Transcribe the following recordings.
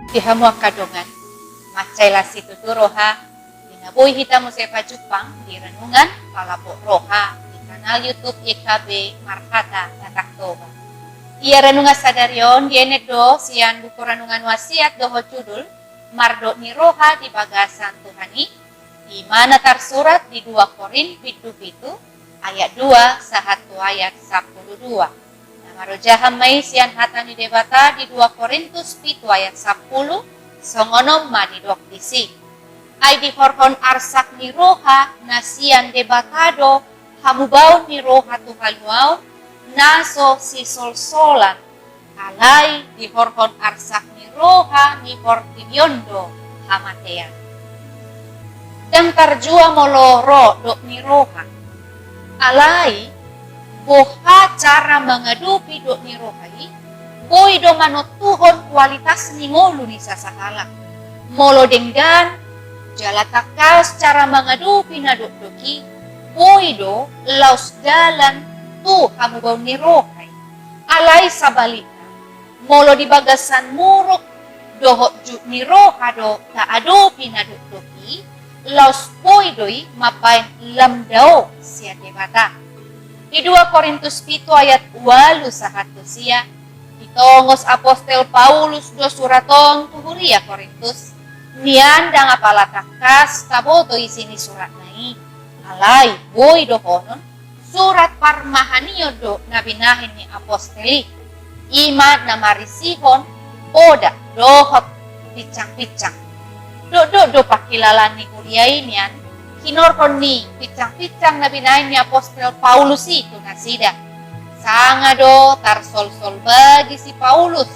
Dihamua kadongan, macailah situ tu roha, dinaboy hita mo sepa Jepang, di renungan palabok roha, di kanal YouTube YKB Marhata Nataktoba. Ia renungan sadarion, dienedo sian buku renungan wasiat doho judul, Mardok ni roha di bagasan Tuhani, di mana tersurat di 2 Korin pitu ayat 2 sahatu ayat 12. Marojaham mai sian hatani debata di 2 Korintus pitu ayat 10 songonom manidok disi. Ai di horhon arsak ni roha nasian debatado hamubaun ni roha tuhaluau naso si sol-solan alai di horhon arsak ni roha ni portibiondo hamatean. Dan tarjua moloro dok ni roha alai boha cara mengadupi dok ni rohai, boy do manotuhon kualitas ni ngolu ni sasahala. Molo denggan, jalatakas cara mengadupi na dok doki, boy do laus dalan tu hamu bau ni rohai. Alai sabalita, molo di bagasan muruk, dohok juk ni roha do ta adupi na dok doki, laus boy doi mapain lamdao sia debata. Di 2 Korintus pitu ayat 8 sahatu sia, ditongos apostel Paulus do suraton tuhuria Korintus, niandang apalatakas taboto isini surat nai, alai boy do honon, surat parmahanio do nabinahin ni aposteli, ima namarisihon, oda dohot picang-picang, do pakilalan ni kuriainian, kinorkon ni picang-picang na binahin ni Apostel Paulus itu nasida. Sangado tarsol-sol bagi si Paulus.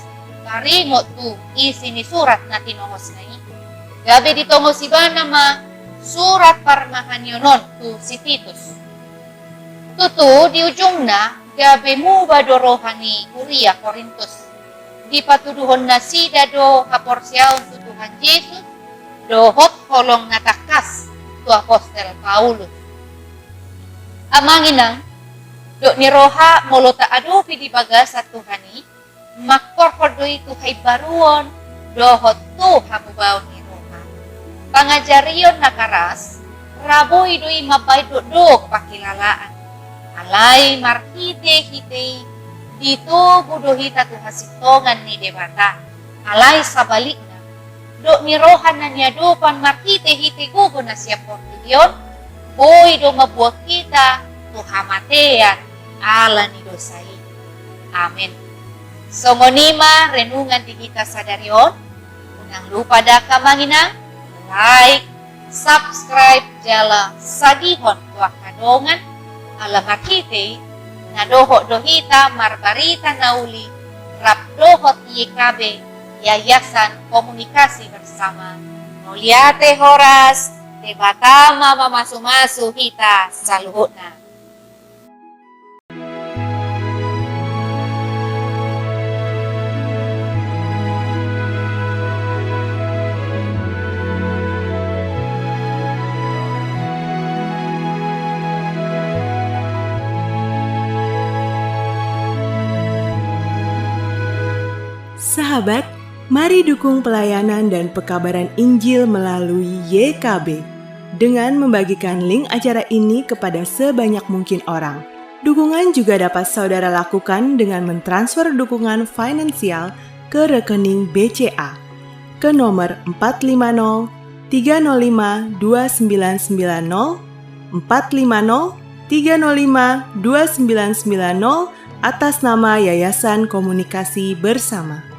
Karingot tu isi ni surat na tinongos na i. Gabi ditongos iba nama surat parmahanyonon tu si Titus. Tutu di ujung na gabi mu badorohan ni Kuria Korintus. Di patuduhon na sida do haporsyaon tu Tuhan Yesus. Dohot holong natakas tu apostel Paulus. Amanginang, dok ni roha molo ta adupi di bagasa Tuhani, makkorkodo itu hay baruon, dohot tu hamubao ni roha. Pangajarion nakaras, raboy doi mabay do pakilalaan. Alay marhite-hite, dito budohita tu hasitongan ni debata. Alay sabalikna, dok ni rohan na niya dopan marhite-hite gugo na siya portilyon, boy do mabuot kita tuhamatean ala ni dosai. Amin. So ngonima renungan di kita sadarion, unang lupa da kamanginang, like, subscribe jala sadihon tuak kadongan, ala makite, na dohok dohita marbarita nauli, rap dohot YKB, Yayasan Komunikasi Bersama. Noliate horas, debatama mamasu-masu hita saluhutna. Sahabat, mari dukung pelayanan dan pekabaran Injil melalui YKB dengan membagikan link acara ini kepada sebanyak mungkin orang. Dukungan juga dapat saudara lakukan dengan mentransfer dukungan finansial ke rekening BCA ke nomor 450 305 2990 450 305 2990 atas nama Yayasan Komunikasi Bersama.